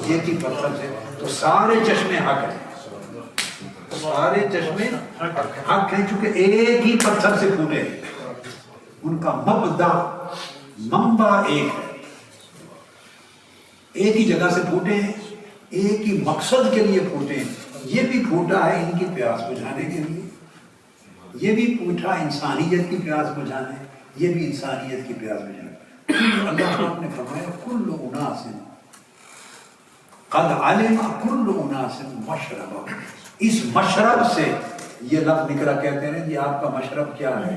ایک ہی پتھر سے. تو سارے چشمے حق ہیں، سارے چشمے حق ہیں چونکہ ایک ہی پتھر سے پھوٹے. ان کا مبدا منبع ایک ہے، ایک ہی جگہ سے پھوٹے ہیں، ایک ہی مقصد کے لیے پھوٹے ہیں. یہ بھی پھوٹا ہے ان کی پیاس بجھانے کے لیے، یہ بھی پھوٹا انسانیت کی پیاس بجھانے، یہ بھی انسانیت کی پیاس بجھانے. اللہ پاک نے فرمایا کل اناس قد علم کل اناس مشربہم. اس مشرب سے یہ لفظ نکلا، کہتے ہیں جی آپ کا مشرب کیا ہے.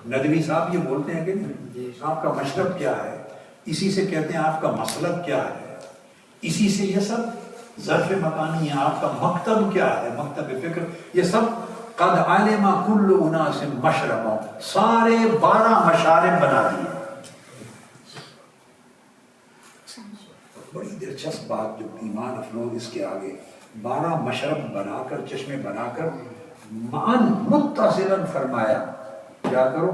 ندوی صاحب یہ بولتے ہیں کہ نہیں آپ کا مشرب کیا ہے، اسی سے کہتے ہیں آپ کا مسلک کیا ہے، اسی سے یہ سب ظرف مکانی ہے. آپ کا مکتب کیا ہے، مکتب فکر، یہ سب قد علم کل اناس مشربہم، سارے 12 مشارب بنا دیے. بڑی دلچسپ بات جو ایمان افروز اس کے آگے 12 مشرب بنا کر، چشمے بنا کر معاً متصلاً فرمایا کیا کرو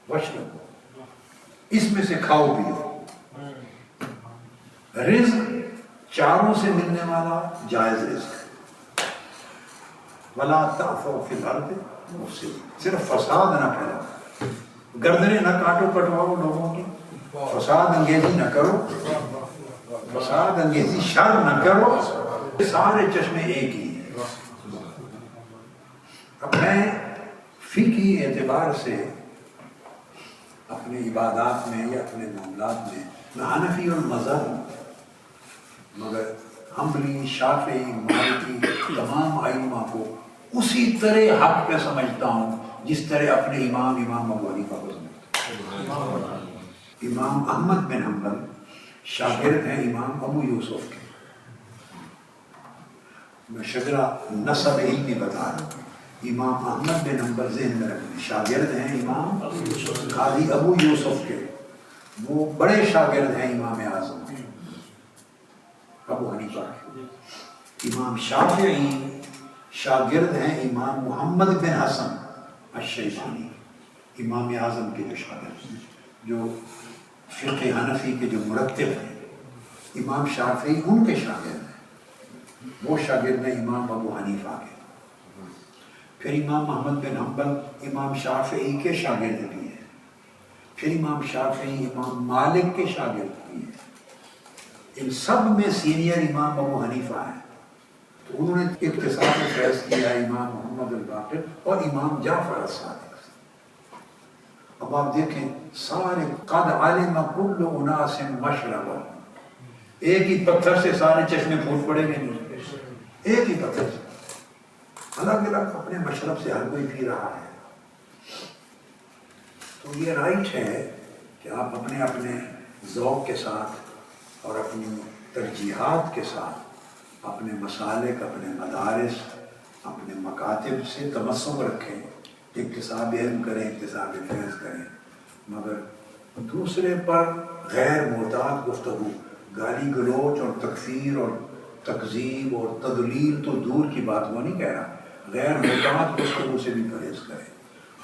وشربو، اس میں سے کھاؤ پیو. رزق چاروں سے ملنے والا جائز رزق. ولا تعثوا فی الارض مفسدین، صرف فساد نہ پھیلاؤ، گردنیں نہ کاٹو کٹواؤ لوگوں کی، فساد انگیزی نہ کرو، فساد انگیزی شر نہ کرو. سارے چشمے ایک ہی ہیں. اب میں فقہی اعتبار سے اپنے عبادات میں یا اپنے معاملات میں حنفی اور مذہب ہوں، مگر حنبلی، شافعی، مالکی تمام ائمہ کو اسی طرح حق پہ سمجھتا ہوں جس طرح اپنے امام ابو حنیفہ کو سمجھتا ہوں. امام احمد بن حنبل شاگرد ہیں امام ابو یوسف کے. میں شجرہ نسب علمی بتا رہا ہوں. امام احمد بن حنبل ذہن میں رکھیں، شاگرد ہیں امام قاضی ابو یوسف کے. وہ بڑے شاگرد ہیں امام اعظم کے ابو حنیفہ کے. امام شافعی شاگرد ہیں امام محمد بن حسن الشیبانی، امام اعظم کے جو شاگرد ہیں، جو فقہ حنفی کے جو مرتب ہیں. امام شافعی ان کے شاگرد ہیں، وہ شاگرد ہیں امام ابو حنیفہ کے. پھر امام محمد بن حنبل امام شافعی کے شاگرد بھی ہیں. پھر امام شافعی امام مالک کے شاگرد بھی ہیں. ان سب میں سینئر امام ابو حنیفہ ہیں. تو انہوں نے اختصار میں فیض کیا امام محمد الباقر اور امام جعفر الصادق. اب آپ دیکھیں سارے قد علم کل اناس مشربہم، ایک ہی پتھر سے سارے چشمے پھوٹ پڑے گے نہیں، ایک ہی پتھر سے. الگ الگ اپنے مشرب سے ہر کوئی پی رہا ہے. تو یہ رائٹ ہے کہ آپ اپنے اپنے ذوق کے ساتھ اور اپنی ترجیحات کے ساتھ اپنے مسالک، اپنے مدارس، اپنے مکاتب سے تمسک رکھیں، اکتساب علم کریں، اکتساب فیض کریں، مگر دوسرے پر غیر محتاط گفتگو، گالی گلوچ اور تکفیر اور تکذیب اور تضلیل تو دور کی بات، وہ نہیں کہہ رہا، غیر محتاط گفتگو سے بھی پرہیز کریں.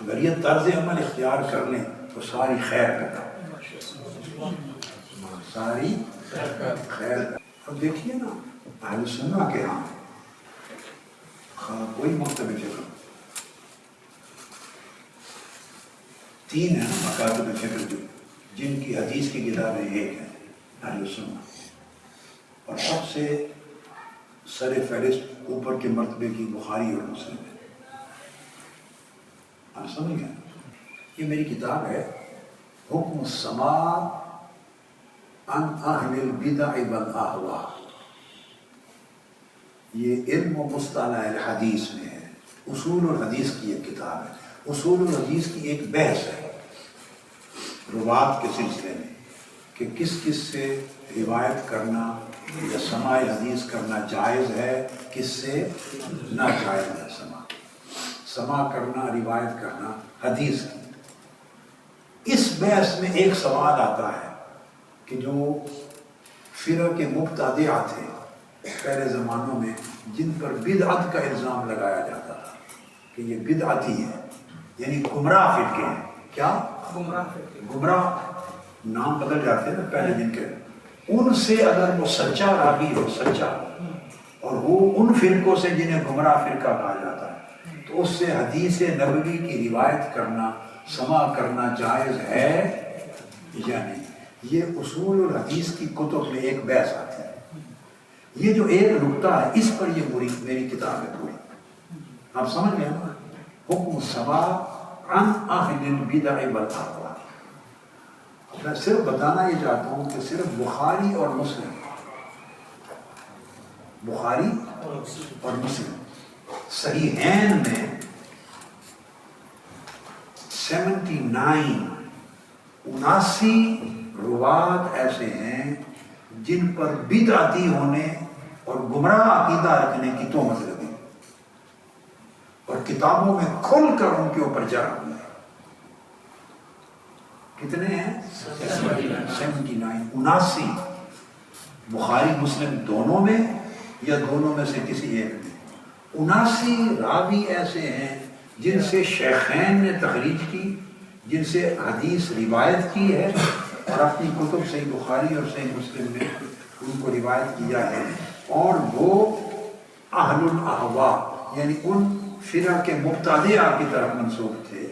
اگر یہ طرز عمل اختیار کر لیں تو ساری خیر کا کام، ساری خیر. اب دیکھیے نا اہل سنہ کے ہاں کوئی مکتب فکر 3 ہیں مکاتب فکر جن کی حدیث کی کتابیں ایک ہیں اہل سنہ، اور سب سے سر فہرست اوپر کے مرتبے کی بخاری اور مسلم ہے. آپ سمجھ گئے؟ یہ میری کتاب ہے حکم السماع عن اہل البدع والاہواء. یہ علم و مصطلح الحدیث میں ہے. اصول الحدیث کی ایک کتاب ہے. اصول الحدیث کی ایک بحث ہے روات کے سلسلے میں کہ کس کس سے روایت کرنا یا سماع حدیث کرنا جائز ہے، کس سے ناجائز ہے. سماع کرنا، روایت کرنا حدیث کی. اس بحث میں ایک سوال آتا ہے کہ جو فرق مبتدعہ تھے پہلے زمانوں میں، جن پر بدعت کا الزام لگایا جاتا تھا کہ یہ بدعتی ہے، یعنی گمراہ فرقے ہیں. کیا گمراہ نام بدل جاتے ہیں نا پہلے دن کے. ان سے اگر وہ سچا راوی ہو، سچا، اور وہ ان فرقوں سے جنہیں گمراہ فرقہ کہا جاتا ہے، تو اس سے حدیث نبوی کی روایت کرنا، سماع کرنا جائز ہے یا نہیں. یہ اصول الحدیث کی کتب میں ایک بحث آتی ہے. یہ جو ایک نقطہ ہے، اس پر یہ میری کتاب ہے پوری. آپ سمجھ گئے نا؟ حکم السماع عن اہل البدع والاہواء. میں صرف بتانا یہ چاہتا ہوں کہ صرف بخاری اور مسلم، بخاری اور مسلم صحیحین میں 79 روات ایسے ہیں جن پر بدعتی ہونے اور گمراہ عقیدہ رکھنے کی تہمت لگی، اور کتابوں میں کھل کر ان کے اوپر جرح ہوئے. کتنے ہیں؟ 79. بخاری مسلم دونوں میں یا دونوں میں سے کسی ایک میں 79 راوی ایسے ہیں جن سے شیخین نے تخریج کی، جن سے حدیث روایت کی ہے، اور اپنی کتب صحیح بخاری اور صحیح مسلم میں ان کو روایت کیا ہے. اور وہ اہل الاہواء یعنی ان فرق کے مبتدعہ کی طرف منسوب تھے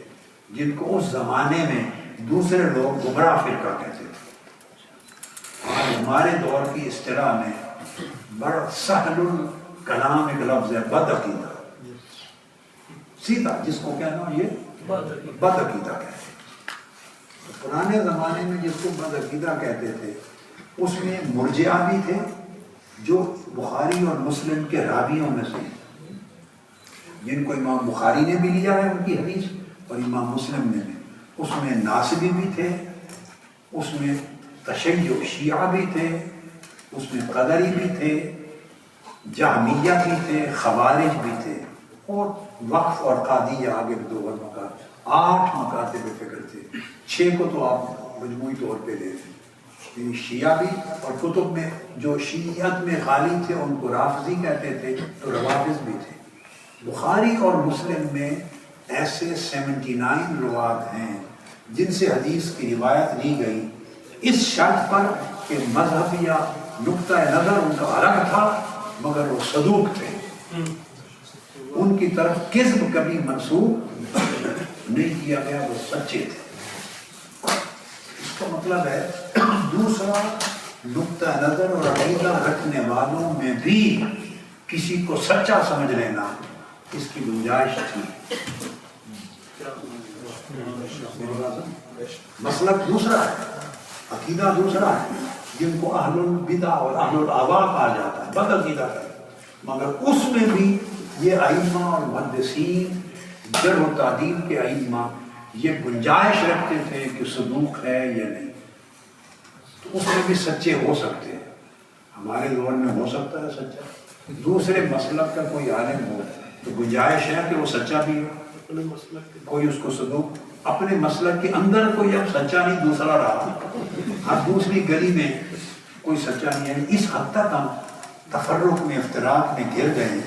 جن کو اس زمانے میں دوسرے لوگ گمراہ فرقہ کہتے تھے. آج ہمارے دور کی اصطلاح میں بڑا سہل الکلام ایک لفظ ہے، بد عقیدہ. سیدھا جس کو کہنا یہ بد عقیدہ کہتے ہیں. پرانے زمانے میں جس کو بد عقیدہ کہتے تھے اس میں مرجئہ بھی تھے جو بخاری اور مسلم کے راویوں میں سے، جن کو امام بخاری نے بھی لیا ہے ان کی حدیث اور امام مسلم نے بھی. اس میں ناصبی بھی تھے، اس میں تشیع شیعہ بھی تھے، اس میں قدری بھی تھے، جہمیہ بھی تھے، خوارج بھی تھے، اور وقف اور قادیہ آگے بھی 2 مکاتب، 8 مکاتب فکر تھے. 6 کو تو آپ مجموعی طور پہ لے تھے. شیعہ بھی، اور کتب میں جو شیعت میں خالی تھے ان کو رافضی کہتے تھے، تو روافض بھی تھے. بخاری اور مسلم میں ایسے 79 روات ہیں جن سے حدیث کی روایت لی گئی اس شرط پر کہ مذہب یا نقطہ نظر ان کا الگ تھا مگر وہ صدوق تھے، ان کی طرف کذب کبھی منسوب نہیں کیا گیا، وہ سچے تھے. اس کا مطلب ہے دوسرا نقطہ نظر اور عقیدہ رکھنے والوں میں بھی کسی کو سچا سمجھ لینا اس کی گنجائش تھی. مسلک دوسرا ہے، عقیدہ دوسرا ہے، جن کو اہل البدع اور اہل الاہواء کہا جاتا ہے، بد عقیدہ ہے. مگر اس میں بھی یہ ائمہ اور محدثین، جرح و تعدیل کے ائمہ یہ گنجائش رکھتے تھے کہ صدوق ہے یا نہیں. تو اس میں بھی سچے ہو سکتے ہیں. ہمارے دور میں ہو سکتا ہے سچا، دوسرے مسلک کا کوئی عالم ہو تو گنجائش ہے کہ وہ سچا بھی ہو. کوئی اس کو صدوق اپنے مسلک کے اندر کوئی اب سچا نہیں دوسرا رہا، ہر دوسری گلی میں کوئی سچا نہیں ہے. اس حد تک ہم تفرق میں، افتراق میں گر گئے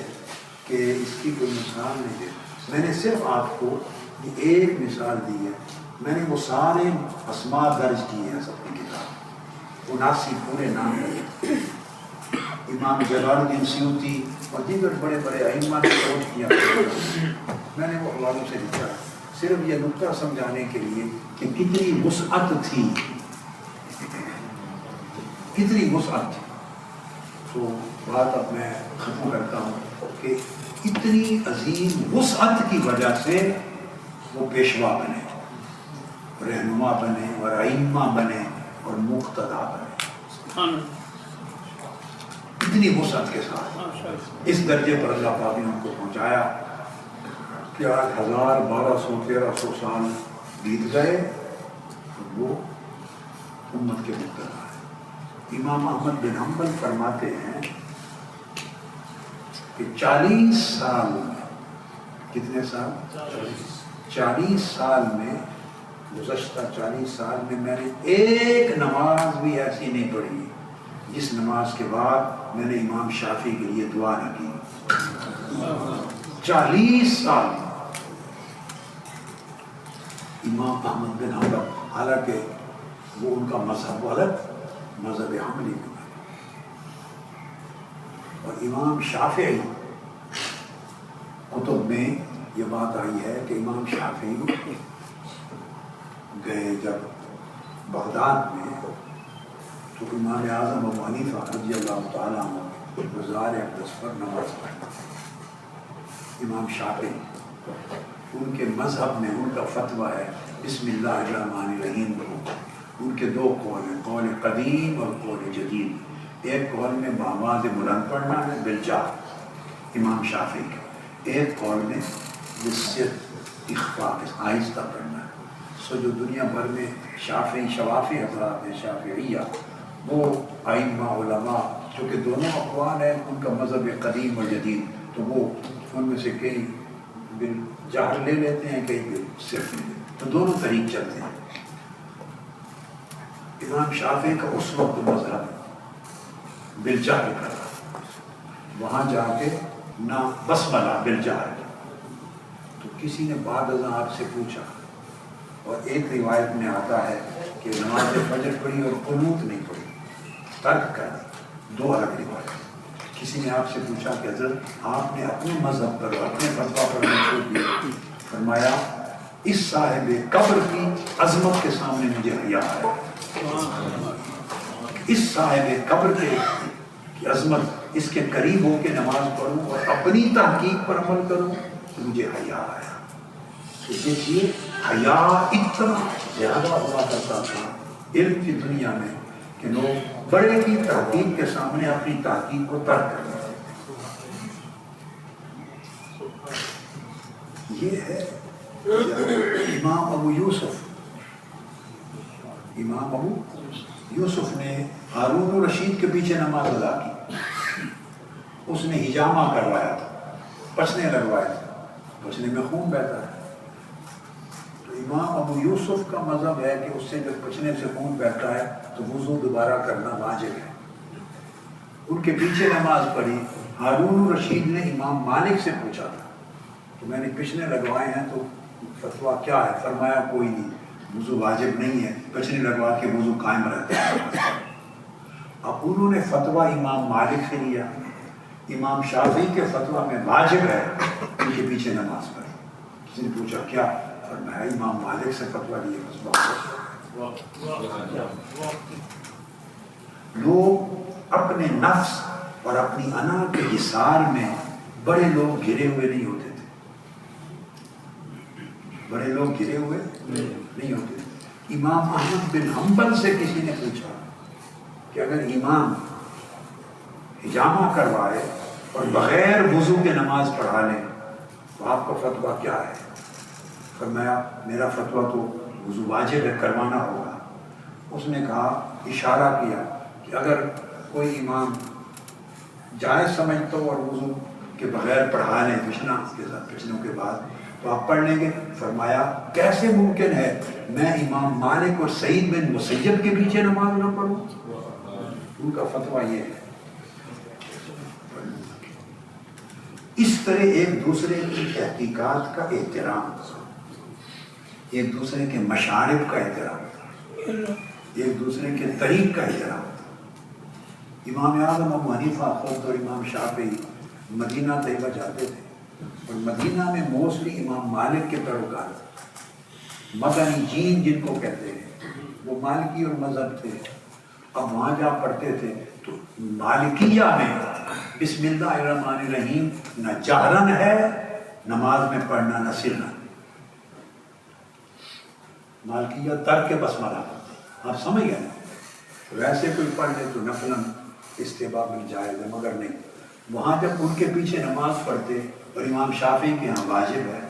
کہ اس کی کوئی مثال نہیں دے. میں نے صرف آپ کو یہ ایک مثال دی ہے. میں نے وہ سارے اسماء درج کیے ہیں اپنی کتاب، 79 پورے نام ہے. امام جلال الدین سیوطی اور دیگر بڑے بڑے ائمہ نے کوٹ کیا، میں نے وہ حوالوں سے لکھا ہے صرف یہ نقطہ سمجھانے کے لیے کہ کتنی وسعت تھی، کتنی وسعت تھی. تو بات اب میں ختم کرتا ہوں کہ اتنی عظیم وسعت کی وجہ سے وہ پیشوا بنے، رہنما بنے اور ائمہ بنے اور مقتدا بنے، اتنی وسعت کے ساتھ اس درجے پر اللہ پاک نے ان کو پہنچایا کہ آج 1200-1300 سال بیت گئے اور وہ امت کے مقتدا ہے۔ امام احمد بن حنبل فرماتے ہیں کہ 40 سال میں، کتنے سال؟ 40 سال میں، گزشتہ 40 سال میں نے ایک نماز بھی ایسی نہیں پڑھی جس نماز کے بعد میں نے امام شافعی کے لیے دعا نہ کی۔ 40 سال امام احمد بن حنبل، حالانکہ وہ ان کا مذہب غلط، مذہب حنبلی کا، اور امام شافعی کتب میں یہ بات آئی ہے کہ امام شافعی گئے جب بغداد میں تو امام اعظم ابو حنیفہ رضی اللہ تعالیٰ عنہ مزار اقدس پر نماز پڑھی۔ امام شافعی ان کے مذہب میں ان کا فتویٰ ہے بسم اللہ الرحمن الرحیم کو۔ ان کے دو قول ہیں، قول قدیم اور قول جدید۔ ایک قول میں بآواز بلند پڑھنا ہے بالجہر امام شافعی کے، ایک قول میں بصرف اخفاء آہستہ پڑھنا ہے۔ سو جو دنیا بھر میں شوافی حضرات ہیں، شافعیہ، وہ ائمہ علماء چونکہ دونوں اقوال ہیں، ان کا مذہب قدیم اور جدید، تو وہ ان میں سے کئی بالجہر لے لیتے ہیں، کئی بالصرف لے لیتے ہیں، تو دونوں طریق چلتے ہیں۔ امام شافعی کا اس وقت مذہب بالجہر کا تھا، وہاں جا کے نہ بسملہ بالجہر، تو کسی نے بعد ازاں آپ سے پوچھا، اور ایک روایت میں آتا ہے کہ نماز فجر پڑھی اور قنوت نہیں پڑھی، ترک کر دی، دو الگ روایت۔ کسی نے آپ سے پوچھا کہ حضرت آپ نے اپنے مذہب پر اپنے فتویٰ پر چھوڑ دیا، فرمایا اس صاحب قبر کی عظمت کے سامنے مجھے حیا ہے، اس صاحب قبر کی عظمت، اس کے قریب ہو کے نماز پڑھوں اور اپنی تحقیق پر عمل کروں تو مجھے حیا ہے۔ تو دیکھیے حیا اتنا زیادہ ہوا کرتا تھا علم کی دنیا میں کہ لوگ بڑے کی تحقیق کے سامنے اپنی تحقیق کو ترک کرتے ہیں۔ یہ ہے امام ابو یوسف نے ہارون الرشید کے پیچھے نماز ادا کی، اس نے حجامہ کروایا تھا، پچنے لگوائے تھے، پچنے میں خون بہتا ہے، تو امام ابو یوسف کا مذہب ہے کہ اس سے جب پچنے سے خون بہتا ہے تو وضو دوبارہ کرنا واجب ہے۔ ان کے پیچھے نماز پڑھی۔ ہارون الرشید نے امام مالک سے پوچھا تھا تو میں نے پچھنے لگوائے ہیں تو فتویٰ کیا ہے؟ فرمایا کوئی نہیں، وضو واجب نہیں ہے، پچھنے لگوا کے وضو قائم رہتا ہے۔ اب انہوں نے فتویٰ امام مالک سے لیا، امام شافعی کے فتویٰ میں واجب ہے ان کے پیچھے نماز پڑھی۔ کسی نے پوچھا کیا؟ فرمایا امام مالک سے فتویٰ لیا، بس بات۔ لوگ اپنے نفس اور اپنی انا کے حصار میں بڑے لوگ گھرے ہوئے نہیں ہوتے تھے، بڑے لوگ گھرے ہوئے نہیں ہوتے تھے۔ امام احمد بن حنبل سے کسی نے پوچھا کہ اگر امام حجامہ کروائے اور بغیر وضو کے نماز پڑھا لے تو آپ کا فتویٰ کیا ہے؟ فرمایا میرا فتویٰ تو وضو واجب ہے، کروانا ہوگا۔ اس نے کہا، اشارہ کیا کہ اگر کوئی امام جائز سمجھتا ہو اور وضو کے بغیر پڑھا لیں پچھنا کے ساتھ، پچھنوں کے بعد، تو آپ پڑھ لیں گے؟ فرمایا کیسے ممکن ہے میں امام مالک اور سعید بن مسیب کے پیچھے نماز نہ پڑھوں؟ ان کا فتویٰ یہ ہے۔ اس طرح ایک دوسرے کی تحقیقات کا احترام، ایک دوسرے کے مشارب کا احترام، ایک دوسرے کے طریق کا احترام۔ امام اعظم ابو حنیفہ خود اور امام شافعی مدینہ طیبہ جاتے تھے، اور مدینہ میں موسٹلی امام مالک کے پیروکار تھے، مدنی جین جن کو کہتے ہیں، وہ مالکی اور مذہب تھے۔ اب وہاں جا پڑھتے تھے تو مالکیہ میں بسم اللہ الرحمن الرحیم نہ جہرن ہے نماز میں پڑھنا نہ سرنا. مالکیہ ترک بسملہ کرتے ہیں. آپ سمجھ گئے نا. ویسے کوئی پڑھ لے تو نفلاً استحباب میں جائز ہے مگر نہیں. وہاں جب ان کے پیچھے نماز پڑھتے اور امام شافعی کے یہاں واجب ہے,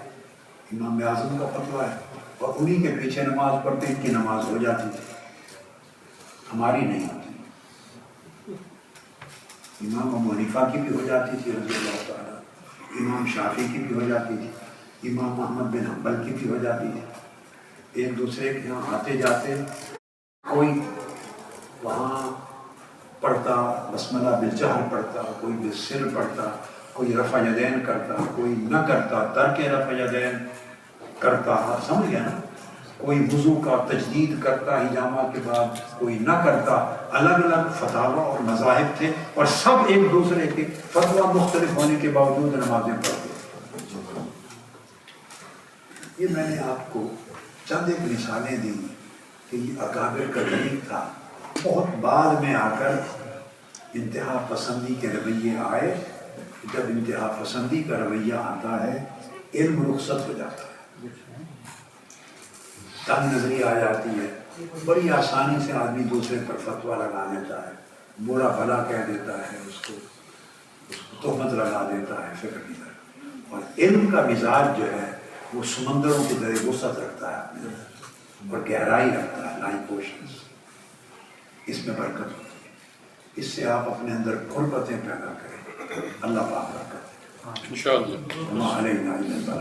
امام اعظم کا فتویٰ ہے, اور انہی کے پیچھے نماز پڑھتے ان کی نماز ہو جاتی تھی, ہماری نہیں ہوتی. امام ابو حنیفہ کی بھی ہو جاتی تھی رضی اللہ تعالیٰ, امام شافعی کی بھی ہو جاتی تھی, امام احمد بن حنبل کی بھی ہو جاتی تھی. ایک دوسرے کے یہاں آتے جاتے, کوئی وہاں پڑھتا بسملہ بالجہر پڑھتا, کوئی بالسر پڑھتا, کوئی رفع یدین کرتا, کوئی نہ کرتا, ترک رفع یدین کرتا. آپ سمجھ گئے نا. کوئی وضو کا تجدید کرتا حجامہ کے بعد, کوئی نہ کرتا. الگ الگ فتاویٰ اور مذاہب تھے اور سب ایک دوسرے کے فتویٰ مختلف ہونے کے باوجود نمازیں پڑھتے. یہ میں نے آپ کو چند ایک مثالیں دی کہ یہ اکابر کا طریق تھا. بہت بعد میں آ کر انتہا پسندی کے رویے آئے. جب انتہا پسندی کا رویہ آتا ہے علم رخصت ہو جاتا ہے, تنگ نظری آ جاتی ہے, بڑی آسانی سے آدمی دوسرے پر فتویٰ لگا لیتا ہے, برا بھلا کہہ دیتا ہے, اس کو تہمت لگا دیتا ہے فکر کی طرح. اور علم کا مزاج جو ہے وہ سمندروں کی طرح وسعت رکھتا ہے اپنے اندر اور گہرائی رکھتا ہے, لائک اوشنز. اس میں برکت ہوتی ہے. اس سے آپ اپنے اندر غربتیں پیدا کریں. اللہ پاک برکت ہے. انشاءاللہ.